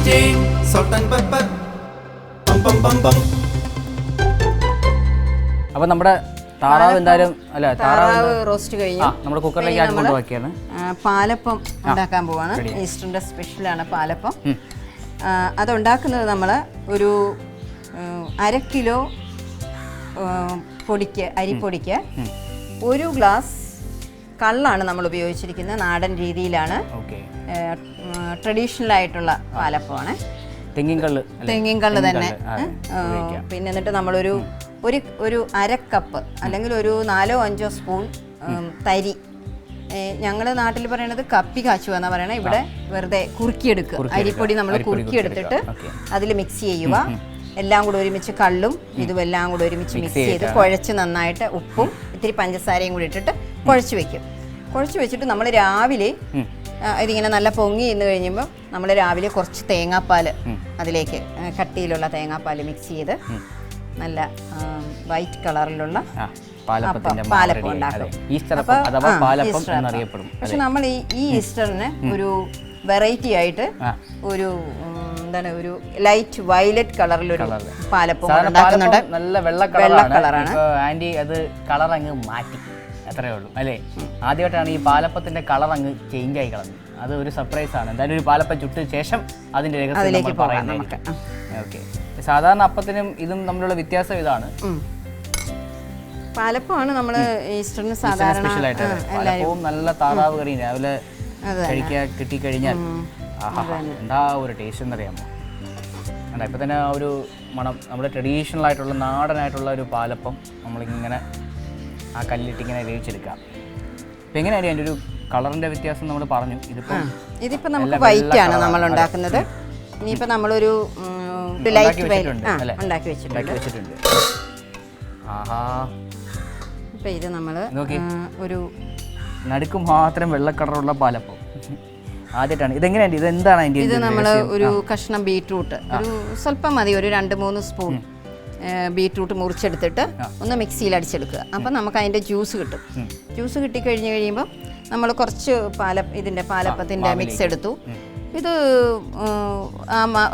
Jane, salt and pepper. Bum bum bum bum. അപ്പോൾ നമ്മുടെ താറാവ് എന്തായാലും അല്ല താറാവ് റോസ്റ്റ് കഴിഞ്ഞു. നമ്മുടെ കുക്കറിലേക്ക് ആക്കി കൊണ്ടുപോക്കിയാണ്. പാലപ്പം ഉണ്ടാക്കാൻ പോവാണ്. ഈസ്റ്ററിന്റെ സ്പെഷ്യലാണ് പാലപ്പം. അതുണ്ടാക്കുന്നത് നമ്മൾ ഒരു 1/2 കിലോ പൊടിക്ക് അരിപ്പൊടിക്ക് 1 ഗ്ലാസ് കള്ളാണ് നമ്മൾ ഉപയോഗിച്ചിരിക്കുന്നത്. നാടൻ രീതിയിലാണ്, ട്രഡീഷണൽ ആയിട്ടുള്ള പാലപ്പമാണ്. തെങ്ങിൻ കള്ള് തന്നെ. പിന്നെ എന്നിട്ട് നമ്മളൊരു 1/2 കപ്പ് അല്ലെങ്കിൽ ഒരു 4-5 സ്പൂൺ തരി, ഞങ്ങളുടെ നാട്ടിൽ പറയണത് കപ്പി കാച്ചുക എന്നാ പറയണത്, ഇവിടെ വെറുതെ കുറുക്കിയെടുക്കുക. അരിപ്പൊടി നമ്മൾ കുറുക്കിയെടുത്തിട്ട് അതിൽ മിക്സ് ചെയ്യുക. എല്ലാം കൂടെ ഒരുമിച്ച് കള്ളും ഇതും എല്ലാം കൂടെ ഒരുമിച്ച് മിക്സ് ചെയ്ത് കുഴച്ച് നന്നായിട്ട് ഉപ്പും ഇത്തിരി പഞ്ചസാരയും കൂടി ഇട്ടിട്ട് കുഴച്ച് വെക്കും. കുഴച്ച് വെച്ചിട്ട് നമ്മൾ രാവിലെ ഇതിങ്ങനെ നല്ല പൊങ്ങി എന്ന് കഴിയുമ്പോൾ നമ്മൾ രാവിലെ കുറച്ച് തേങ്ങാപ്പാൽ അതിലേക്ക് കട്ടിയിലുള്ള തേങ്ങാപ്പാൽ മിക്സ് ചെയ്ത് നല്ല വൈറ്റ് കളറിലുള്ള പാലപ്പം ഉണ്ടാക്കും. പക്ഷെ നമ്മൾ ഈ ഈസ്റ്ററിന് ഒരു വെറൈറ്റി ആയിട്ട് ഒരു എന്താണ് ഒരു ലൈറ്റ് വയലറ്റ് കളറിലൊരു പാലപ്പം ഉണ്ടാക്കുന്നുണ്ട്. നല്ല വെള്ള കളറാണ്. ആന്റി അത് കളർ അങ്ങ് മാറ്റി, അത്രേ ഉള്ളൂ അല്ലേ? ആദ്യമായിട്ടാണ് ഈ പാലപ്പത്തിന്റെ കളർ അങ്ങ് ചേഞ്ച് ആയി കളഞ്ഞു. അത് ഒരു സർപ്രൈസ് ആണ്. എന്തായാലും ഒരു പാലപ്പം ചുട്ട ശേഷം അതിന്റെ രഹസ്യം പറയുന്നത്. ഓക്കെ, സാധാരണ അപ്പത്തിനും ഇതും തമ്മിലുള്ള വ്യത്യാസം ഇതാണ്. പാലപ്പമാണ് നമ്മൾ ഈസ്റ്ററിന് സാധാരണ പാലപ്പവും നല്ല താറാവ് കറിയും രാവിലെ കഴിക്കാൻ കിട്ടിക്കഴിഞ്ഞാൽ എന്താ ഒരു ടേസ്റ്റ് എന്നറിയാമോ? അല്ല, ഇപ്പം തന്നെ ആ ഒരു മണം, നമ്മുടെ ട്രഡീഷണൽ ആയിട്ടുള്ള നാടനായിട്ടുള്ള ഒരു പാലപ്പം നമ്മളിങ്ങനെ ആ കല്ലിട്ടിങ്ങനെ വേവിച്ചെടുക്കാം. ഇപ്പം എങ്ങനെയാണ് അതിൻ്റെ ഒരു കളറിൻ്റെ വ്യത്യാസം നമ്മൾ പറഞ്ഞു. ഇതിപ്പോൾ നമുക്ക് വൈറ്റ് ആണ് നമ്മൾ ഉണ്ടാക്കുന്നത്. ഇനിയിപ്പോൾ നമ്മളൊരു ലൈറ്റ് ഉണ്ടാക്കി വെച്ചിട്ടുണ്ട്. ആഹാ, ഇപ്പം ഇത് നമ്മൾ ഒരു നടുക്ക് മാത്രം വെള്ള കളറുള്ള പാലപ്പം ആദ്യമായിട്ടാണ്. ഇതെങ്ങനെയാണ്, ഇതെന്താണ് അതിൻ്റെ? ഇത് നമ്മൾ ഒരു കഷ്ണം ബീട്രൂട്ട്, ഒരു സ്വല്പം മതി, ഒരു 2-3 സ്പൂൺ ബീട്രൂട്ട് മുറിച്ചെടുത്തിട്ട് ഒന്ന് മിക്സിയിൽ അടിച്ചെടുക്കുക. അപ്പം നമുക്ക് അതിൻ്റെ ജ്യൂസ് കിട്ടും. ജ്യൂസ് കിട്ടിക്കഴിഞ്ഞ് കഴിയുമ്പോൾ നമ്മൾ കുറച്ച് ഇതിൻ്റെ പാലപ്പത്തിൻ്റെ മിക്സ് എടുത്തു. ഇത്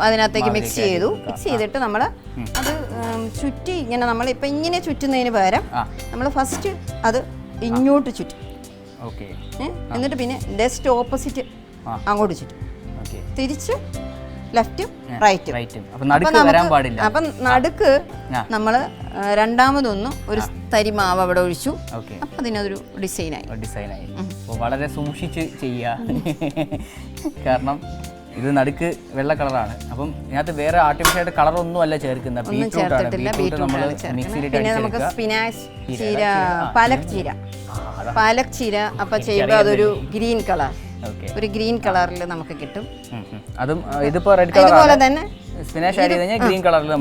അതിനകത്തേക്ക് മിക്സ് ചെയ്തിട്ട് നമ്മൾ അത് ചുറ്റി ഇങ്ങനെ, നമ്മളിപ്പോൾ ഇങ്ങനെ ചുറ്റുന്നതിന് പകരം നമ്മൾ ഫസ്റ്റ് അത് ഇങ്ങോട്ട് ചുറ്റും. എന്നിട്ട് പിന്നെ ജസ്റ്റ് ഓപ്പോസിറ്റ് അങ്ങോട്ട് ചുറ്റും, തിരിച്ച് ലെഫ്റ്റും റൈറ്റും. അപ്പം നടുക്ക് നമ്മൾ രണ്ടാമതൊന്ന് ഒരു തരി മാവ് അവിടെ ഒഴിച്ചു. അപ്പം അതിനതൊരു ഡിസൈനായി. വളരെ സൂക്ഷിച്ച് ചെയ്യുക, കാരണം ഇത് നടുക്ക് വെള്ള കളറാണ്. അപ്പം ഇതിനകത്ത് വേറെ ആർട്ടിഫിഷ്യൽ കളറൊന്നും അല്ല ചേർക്കുന്നത്. പിന്നെ നമുക്ക് സ്പിനാച്ച് ചീര, പാലക് ചീര അപ്പം ചെയ്യുമ്പോൾ അതൊരു ഗ്രീൻ കളർ, ഒരു ഗ്രീൻ കളറിൽ നമുക്ക് കിട്ടും. അതും ഇതിപ്പോ റെഡ് കളർ തന്നെ സ്പിനാച്ച് ആഡ് ചെയ്ത് കഴിഞ്ഞാൽ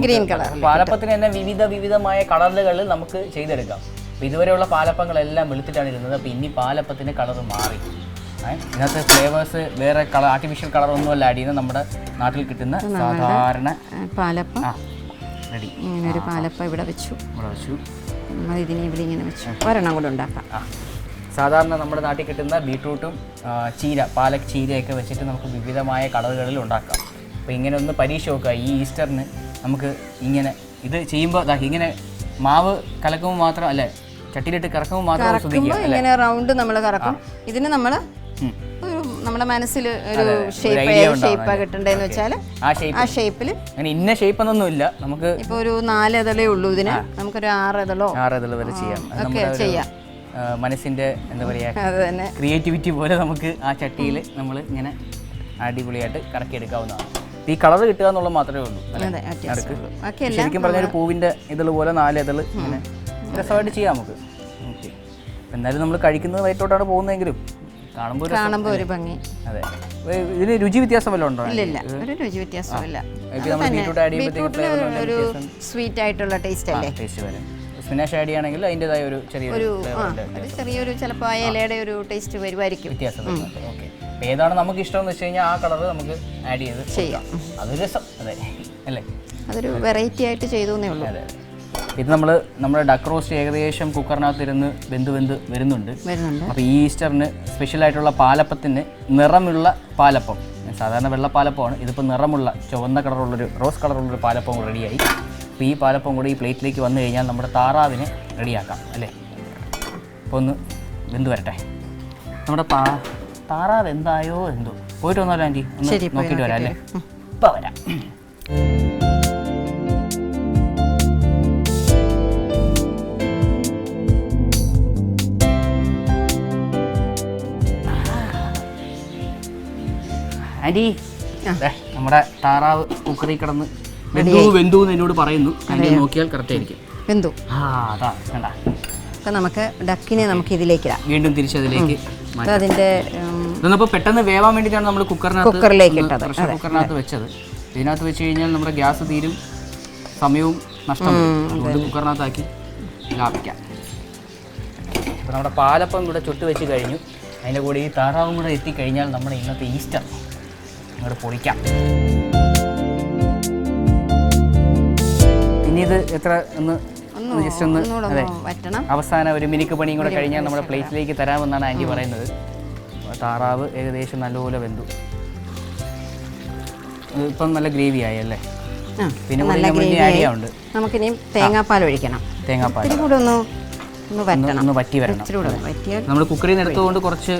ഗ്രീൻ കളർ. പാലപ്പത്തിന് തന്നെ വിവിധമായ കളറുകളിൽ നമുക്ക് ചെയ്തെടുക്കാം. അപ്പോൾ ഇതുവരെയുള്ള പാലപ്പങ്ങളെല്ലാം വെളുത്തിട്ടാണ് ഇരുന്നത്. അപ്പോൾ ഇനി പാലപ്പത്തിന് കളർ മാറി. ഇതിനകത്ത് ഫ്ലേവേഴ്സ് വേറെ കളർ, ആർട്ടിഫിഷ്യൽ കളറൊന്നും അല്ല ആഡ് ചെയ്യുന്നത്. നമ്മുടെ നാട്ടിൽ കിട്ടുന്ന സാധാരണ പാലപ്പം റെഡി. ഇങ്ങനെ ഒരു പാലപ്പം ഇവിടെ വെച്ചു. നമ്മൾ ഇതിനെ ഇവിടെ ഇങ്ങനെ വെച്ചു. ഒരെണ്ണം കൂടെ ഉണ്ടാക്കാം. സാധാരണ നമ്മുടെ നാട്ടിൽ കിട്ടുന്ന ബീട്രൂട്ടും ചീര, പാലക് ചീരയൊക്കെ വെച്ചിട്ട് നമുക്ക് വിവിധമായ കളറുകളിൽ ഉണ്ടാക്കാം. അപ്പോൾ ഇങ്ങനെ ഒന്ന് പരീക്ഷ നോക്കുക. ഈ ഈസ്റ്ററിന് നമുക്ക് ഇങ്ങനെ ഇത് ചെയ്യുമ്പോൾ ഇങ്ങനെ മാവ് കലക്കുമ്പോൾ മാത്രം അല്ലേ, ചട്ടിയിലിട്ട് കറക്കുമ്പോൾ മാത്രം ശ്രദ്ധിക്കുക. ഇങ്ങനെ റൗണ്ട് നമ്മൾ കറക്കും. ഇതിന് നമ്മൾ നമ്മുടെ മനസ്സിൽ ഒരു ഷേപ്പ് കിട്ടണ്ടെന്ന് വെച്ചാൽ ആ ഷേപ്പിൽ, അങ്ങനെ ഇന്ന ഷേപ്പ് ഒന്നുമില്ല. നമുക്ക് ഇപ്പോൾ ഒരു 4 ഇതളേ ഉള്ളൂ ഇതിന്, നമുക്കൊരു 6 ഇതളോ വരെ ചെയ്യാം. മനസ്സിൻ്റെ എന്താ പറയുക, ക്രിയേറ്റിവിറ്റി പോലെ നമുക്ക് ആ ചട്ടിയിൽ നമ്മൾ ഇങ്ങനെ അടിപൊളിയായിട്ട് കറക്കിയെടുക്കാവുന്നതാണ്. ഈ കളർ കിട്ടുക എന്നുള്ളത് മാത്രമേ ഉള്ളൂ. ശരിക്കും പറഞ്ഞൊരു പൂവിൻ്റെ ഇതള് പോലെ 4 ഇതള് ഇങ്ങനെ രസമായിട്ട് ചെയ്യാം നമുക്ക്. ഓക്കെ, എന്നാലും നമ്മൾ കഴിക്കുന്നത് വയറ്റോട്ടാണ് പോകുന്നതെങ്കിലും കാണുമ്പോൾ ഒരു ഭംഗി. അതെ, ഇതിന് രുചി വ്യത്യാസം വല്ലതും ഉണ്ടോ? ഇല്ല, ഒരു രുചി വ്യത്യാസമില്ല. ഒരു സ്വീറ്റ് ആയിട്ടുള്ള ടേസ്റ്റ് അല്ലേ? ടേസ്റ്റ് വരും. സ്പിനാച്ച് ആഡ് ചെയ്യുകയാണെങ്കിൽ അതിൻ്റെതായ ഒരു ചെറിയൊരു ചിലപ്പോൾ ആ ഇലയുടെ ഒരു ടേസ്റ്റ് വരുമായിരിക്കും, വ്യത്യാസം. ഓക്കെ, ഏതാണ് നമുക്ക് ഇഷ്ടമെന്ന് വെച്ച് കഴിഞ്ഞാൽ ആ കളർ നമുക്ക് ആഡ് ചെയ്ത് ചെയ്യാം. അതൊരു രസം. അതെ അല്ലേ, അതൊരു വെറൈറ്റി ആയിട്ട് ചെയ്തേ ഉള്ളൂ. അതെ, ഇത് നമ്മുടെ ഡക്ക് റോസ്റ്റ് ഏകദേശം കുക്കറിനകത്ത് ഇരുന്ന് വെന്ത് വരുന്നുണ്ട്. അപ്പോൾ ഈ ഈസ്റ്ററിന് സ്പെഷ്യലായിട്ടുള്ള പാലപ്പത്തിന് നിറമുള്ള പാലപ്പം സാധാരണ വെള്ളപ്പാലപ്പമാണ്, ഇതിപ്പോൾ നിറമുള്ള ചുവന്ന കളറുള്ളൊരു റോസ് കളറുള്ളൊരു പാലപ്പം റെഡിയായി. അപ്പോൾ ഈ പാലപ്പം കൂടി ഈ പ്ലേറ്റിലേക്ക് വന്നു കഴിഞ്ഞാൽ നമ്മുടെ താറാവിനെ റെഡിയാക്കാം അല്ലേ. അപ്പോൾ ഒന്ന് വെന്ത് വരട്ടെ. നമ്മുടെ താറാവ് എന്തായോ എന്തോ. പോയിട്ട് വന്നാലോ ആൻറ്റി, ഒന്ന് നോക്കിയിട്ട് വരാം അല്ലേ. ഇപ്പോൾ വരാം. ആൻറ്റി, നമ്മുടെ താറാവ് കുക്കറിൽ കിടന്ന് വെന്തു എന്ന് എന്നോട് പറയുന്നു. ആൻറ്റി നോക്കിയാൽ കറക്റ്റ് ആയിരിക്കും. വെന്തു. അതാ വേണ്ട. അപ്പം നമുക്ക് ഡക്കിനെ നമുക്ക് ഇതിലേക്ക് ഇടാം. വീണ്ടും തിരിച്ചതിലേക്ക് അതിൻ്റെ ഇതൊന്നിപ്പോൾ പെട്ടെന്ന് വേവാൻ വേണ്ടിയിട്ടാണ് നമ്മൾ കുക്കറിലേക്ക് ഇട്ടത്. കുക്കറിനകത്ത് വെച്ചത്. ഇതിനകത്ത് വെച്ച് കഴിഞ്ഞാൽ നമ്മുടെ ഗ്യാസ് തീരും, സമയവും നഷ്ടം വരും. അതുകൊണ്ട് കുക്കറിനകത്താക്കി ലാഭിക്കാം. അപ്പോൾ നമ്മുടെ പാലപ്പം ഇവിടെ ചുട്ട് വെച്ച് കഴിഞ്ഞു. അതിൻ്റെ കൂടെ ഈ താറാവും കൂടെ എത്തിക്കഴിഞ്ഞാൽ നമ്മുടെ ഇന്നത്തെ ഈസ്റ്റർ അങ്ങോട്ട് പൊളിക്കാം. ഇനി ഇത് എത്ര ഒന്ന് ജസ്റ്റ് ഒന്ന് അതെ അവസാനം ഒരു മിനുക്ക് പണിയും കൂടെ കഴിഞ്ഞാൽ നമ്മുടെ പ്ലേറ്റിലേക്ക് തരാമെന്നാണ് ആൻറ്റി പറയുന്നത്. താറാവ് ഏകദേശം നല്ലപോലെ വെന്തു. ഇപ്പം നല്ല ഗ്രേവി ആയി അല്ലേ. പിന്നെ ആഡ് ചെയ്യാനുണ്ട്. നമുക്കിനി തേങ്ങാപ്പാൽ ഒഴിക്കണം. തേങ്ങാപ്പാൽ ഒന്ന് വറ്റി വരണം. നമ്മൾ കുക്കറിൽ നിന്ന് എടുത്തുകൊണ്ട് കുറച്ച്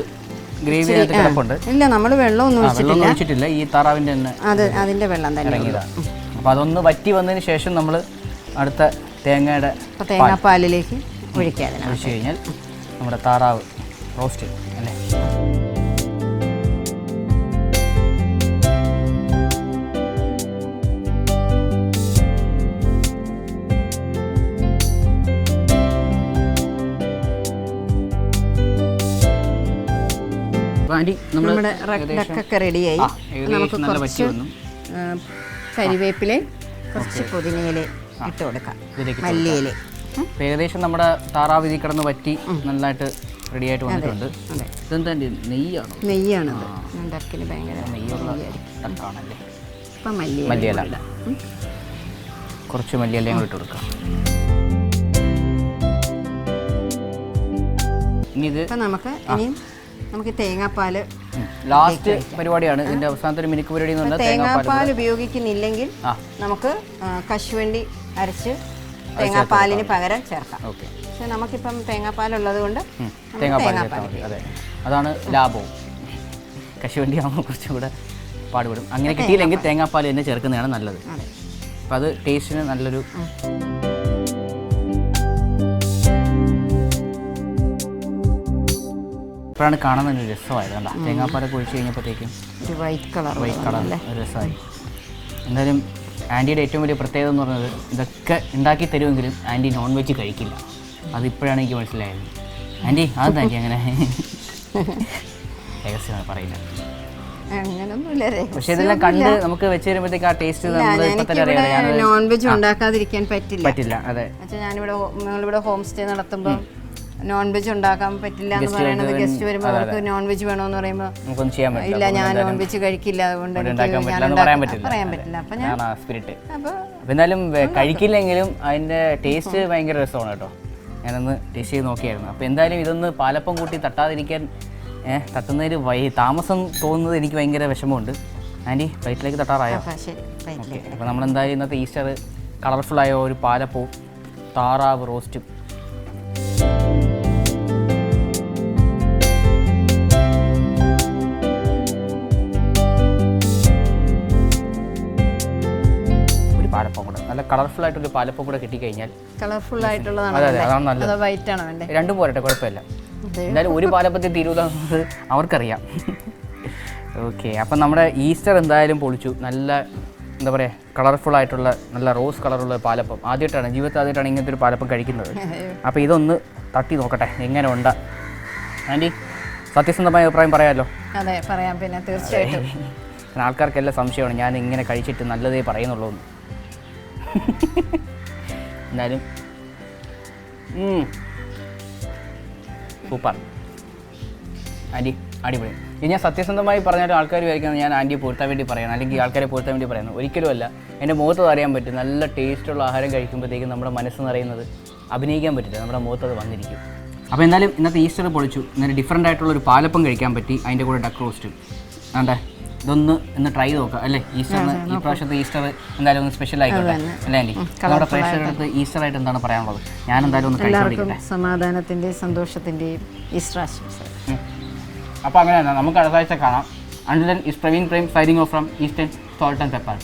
ഗ്രേവി കിടപ്പുണ്ട്. ഇല്ല, നമ്മൾ വെള്ളമൊന്നും ഒഴിച്ചിട്ടില്ല. ഈ താറാവിൻ്റെ തന്നെ അതിൻ്റെ വെള്ളം തന്നെ ഇറങ്ങിയതാണ്. അപ്പോൾ അതൊന്ന് വറ്റി വന്നതിന് ശേഷം നമ്മൾ അടുത്ത തേങ്ങാപ്പാലിലേക്ക് ഒഴിച്ച് കഴിഞ്ഞാൽ നമ്മുടെ താറാവ് റോസ്റ്റ് അല്ലേ. നമ്മുടെ ഡക്കൊക്കെ റെഡിയായി. നമുക്ക് കുറച്ച് കരിവേപ്പില, കുറച്ച് പുതിനയില ഇട്ട് കൊടുക്കാം, മല്ലിയില. ഏകദേശം നമ്മുടെ താറാവ് ഇതിൽ കിടന്ന് വറ്റി നന്നായിട്ട് റെഡി ആയിട്ട് വന്നിട്ടുണ്ട്. ഇതെന്താ നെയ്യാണോ? നെയ്യാണത്. ഡക്കിന് ഭയങ്കര നെയ്യാണല്ലേ. ഇപ്പം മല്ലിയില കുറച്ച് മല്ലിയിലയും കൂടി ഇട്ട് കൊടുക്കാം. ഇനി ഇത് നമുക്ക് തേങ്ങാപ്പാൽ ലാസ്റ്റ് പരിപാടിയാണ്. ഇതിന്റെ അവസാനത്തെ ഒരു മിനുക്ക് പരിപാടി. തേങ്ങാപ്പാൽ ഉപയോഗിക്കുന്നില്ലെങ്കിൽ നമുക്ക് കശുവണ്ടി അരച്ച് തേങ്ങാപ്പാലിന് പകരം ചേർക്കാം. പക്ഷെ നമുക്കിപ്പം തേങ്ങാപ്പാൽ ഉള്ളത് കൊണ്ട് തേങ്ങാപ്പാൽ അതെ, അതാണ് ലാഭവും. കശുവണ്ടി ആകുമ്പോൾ കുറച്ചും കൂടെ പാടുപെടും. അങ്ങനെ കിട്ടിയില്ലെങ്കിൽ തേങ്ങാപ്പാൽ തന്നെ ചേർക്കുന്നതാണ് നല്ലത്. അപ്പം അത് ടേസ്റ്റിന് നല്ലൊരു ഇപ്പോഴാണ് കാണാൻ ഒരു രസമായത്. കണ്ട തേങ്ങാപ്പാലൊക്കെ ഒഴിച്ച് കഴിഞ്ഞപ്പോഴത്തേക്കും വൈറ്റ് കളർ ഒരു രസമായി. എന്തായാലും ആൻറ്റിയുടെ ഏറ്റവും വലിയ പ്രത്യേകത എന്ന് പറയുന്നത് ഇതൊക്കെ ഉണ്ടാക്കി തരുമെങ്കിലും ആൻറ്റി നോൺ വെജ് കഴിക്കില്ല. അതിപ്പോഴാണ് എനിക്ക് മനസ്സിലായത്. ആൻറ്റി അതെന്താ ആൻറ്റി അങ്ങനെ രഹസ്യമാണ് പറയില്ല. പക്ഷെ ഇതെല്ലാം കണ്ട് നമുക്ക് വെച്ച് തരുമ്പോഴത്തേക്ക് ആ ടേസ്റ്റ് നോൺ വെജ് ഉണ്ടാക്കാതിരിക്കാൻ പറ്റില്ല. അതെ, ഞങ്ങളിവിടെ ഹോം സ്റ്റേ നടത്തുമ്പോൾ നോൺ വെജ് ഉണ്ടാക്കാൻ പറ്റില്ല എന്ന് പറയുന്നത് ഗസ്റ്റ് വരുമ്പോൾ അവർക്ക് നോൺ വെജ് വേണമെന്ന് പറയുമ്പോൾ ഇല്ല, ഞാൻ നോൺ വെജ് കഴിക്കില്ല, അതുകൊണ്ട് പറയാൻ പറ്റില്ല. അപ്പൊ ഞാൻ എന്നാലും കഴിക്കില്ലെങ്കിലും അതിന്റെ ടേസ്റ്റ് ഭയങ്കര രസമാണ് കേട്ടോ. ഞാനൊന്ന് ടേസ്റ്റ് ചെയ്ത് നോക്കിയായിരുന്നു. അപ്പോൾ എന്തായാലും ഇതൊന്ന് പാലപ്പം കൂട്ടി തട്ടാതിരിക്കാൻ തട്ടുന്നതിൽ താമസം തോന്നുന്നത് എനിക്ക് ഭയങ്കര വിഷമമുണ്ട്. ആൻറ്റി പ്ലേറ്റിലേക്ക് തട്ടാറായോ? ഓക്കെ. അപ്പോൾ നമ്മളെന്തായാലും ഇന്നത്തെ ഈസ്റ്റർ കളർഫുള്ളായ ഒരു പാലപ്പവും താറാവ് റോസ്റ്റും പാലപ്പം കൂടെ നല്ല കളർഫുൾ ആയിട്ടൊരു പാലപ്പം കൂടെ കിട്ടിക്കഴിഞ്ഞാൽ രണ്ടും പോരട്ടെ, കുഴപ്പമില്ല. എന്തായാലും ഒരു പാലപ്പത്തിൽ തീരുന്നത് അവർക്കറിയാം. ഓക്കെ, അപ്പം നമ്മുടെ ഈസ്റ്റർ എന്തായാലും പൊളിച്ചു. നല്ല എന്താ പറയുക, കളർഫുൾ ആയിട്ടുള്ള നല്ല റോസ് കളറുള്ള പാലപ്പം ആദ്യമായിട്ടാണ് ജീവിതത്തിൽ ആദ്യമായിട്ടാണ് ഇങ്ങനത്തെ ഒരു പാലപ്പം കഴിക്കുന്നത്. അപ്പോൾ ഇതൊന്ന് തട്ടി നോക്കട്ടെ എങ്ങനെ ഉണ്ട്. ആൻറ്റി സത്യസന്ധമായ അഭിപ്രായം പറയാമല്ലോ? അതെ, പറയാം. പിന്നെ തീർച്ചയായിട്ടും ആൾക്കാർക്കെല്ലാം സംശയമാണ് ഞാൻ ഇങ്ങനെ കഴിച്ചിട്ട് നല്ലതേ പറയുന്നുള്ളൂ. എന്നാലും സൂപ്പർ ആൻറ്റി, അടിപൊളി. ഇത് ഞാൻ സത്യസന്ധമായി പറഞ്ഞാലും ആൾക്കാർ വിചാരിക്കുന്നത് ഞാൻ ആൻറ്റിയെ പൊരുത്താൻ വേണ്ടി പറയണം, അല്ലെങ്കിൽ ആൾക്കാരെ പൊരുത്താൻ വേണ്ടി പറയുന്നത്. ഒരിക്കലുമല്ല. എൻ്റെ മുഖത്ത് അറിയാൻ പറ്റും. നല്ല ടേസ്റ്റുള്ള ആഹാരം കഴിക്കുമ്പോഴത്തേക്കും നമ്മുടെ മനസ്സെന്ന് പറയുന്നത് അഭിനയിക്കാൻ പറ്റില്ല, നമ്മുടെ മുഖത്തത് വന്നിരിക്കും. അപ്പോൾ എന്തായാലും ഇന്നത്തെ ഈസ്റ്റർ പൊളിച്ചു. ഇന്നലെ ഡിഫറൻ്റ് ആയിട്ടുള്ളൊരു പാലപ്പം കഴിക്കാൻ പറ്റി, അതിൻ്റെ കൂടെ ഡക്ക് റോസ്റ്റും. ആണ്ടേ ഇതൊന്ന് ട്രൈ നോക്കാം അല്ലേ? ഈസ്റ്ററിന് ഈ പ്രാവശ്യത്തെ ഈസ്റ്റർ എന്തായാലും ഒന്ന് സ്പെഷ്യൽ ആയിക്കോട്ടെ അല്ലേ ആൻറ്റി? നമ്മുടെ പ്രേക്ഷകരുടെ അടുത്ത് ഈസ്റ്റർ ആയിട്ട് എന്താണ് പറയാനുള്ളത്? ഞാൻ എന്തായാലും ഒന്ന് കഴിച്ചോണ്ടിരിക്കട്ടെ. സമാധാനത്തിന്റെയും സന്തോഷത്തിന്റെയും ഈസ്റ്റർ ആശംസകൾ. അപ്പോൾ അങ്ങനെ തന്നെ നമുക്ക് അടുത്ത ആഴ്ച കാണാം. Until then, is Praveen Prem signing off from Eastern Salt and Pepper.